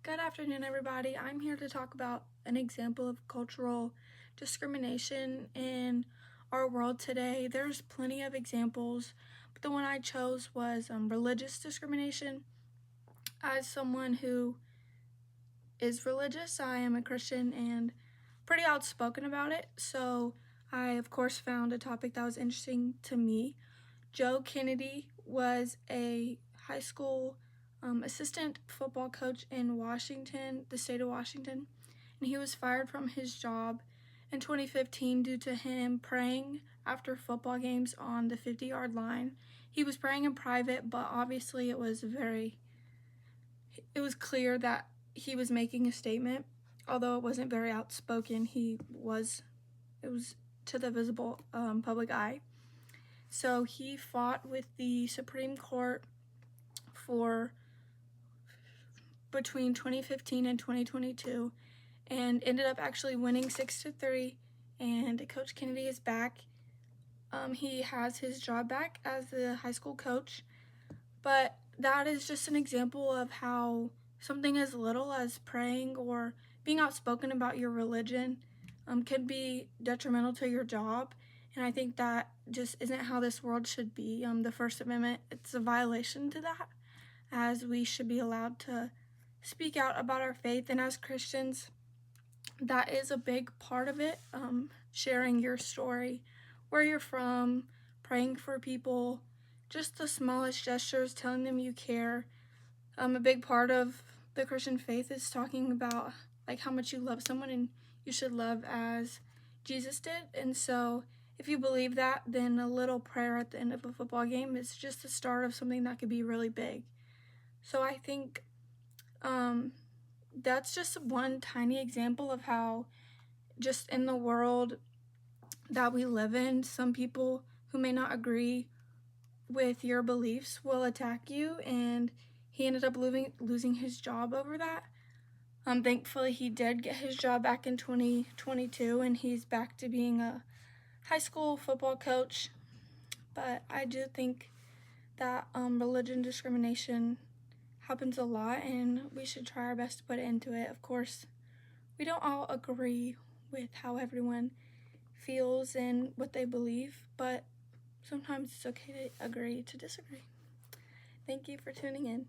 Good afternoon, everybody. I'm here to talk about an example of cultural discrimination in our world today. There's plenty of examples, but the one I chose was religious discrimination. As someone who is religious, I am a Christian and pretty outspoken about it, so I, of course, found a topic that was interesting to me. Joe Kennedy was a high school assistant football coach in Washington, the state of Washington, and he was fired from his job in 2015 due to him praying after football games on the 50-yard line. He was praying in private, but obviously it was clear that he was making a statement. Although it wasn't very outspoken, it was to the visible public eye. So he fought with the Supreme Court for between 2015 and 2022 and ended up actually winning 6-3, and Coach Kennedy is back. He has his job back as the high school coach, but that is just an example of how something as little as praying or being outspoken about your religion can be detrimental to your job. And I think that just isn't how this world should be. The First Amendment, it's a violation to that, as we should be allowed to speak out about our faith. And as Christians, that is a big part of it, sharing your story, where you're from, praying for people, just the smallest gestures, telling them you care. A big part of the Christian faith is talking about like how much you love someone and you should love as Jesus did. And so if you believe that, then a little prayer at the end of a football game is just the start of something that could be really big. So I think that's just one tiny example of how just in the world that we live in, some people who may not agree with your beliefs will attack you, and he ended up losing his job over that. Thankfully, he did get his job back in 2022, and he's back to being a high school football coach. But I do think that religion discrimination happens a lot, and we should try our best to put it into it. Of course, we don't all agree with how everyone feels and what they believe, but sometimes it's okay to agree to disagree. Thank you for tuning in.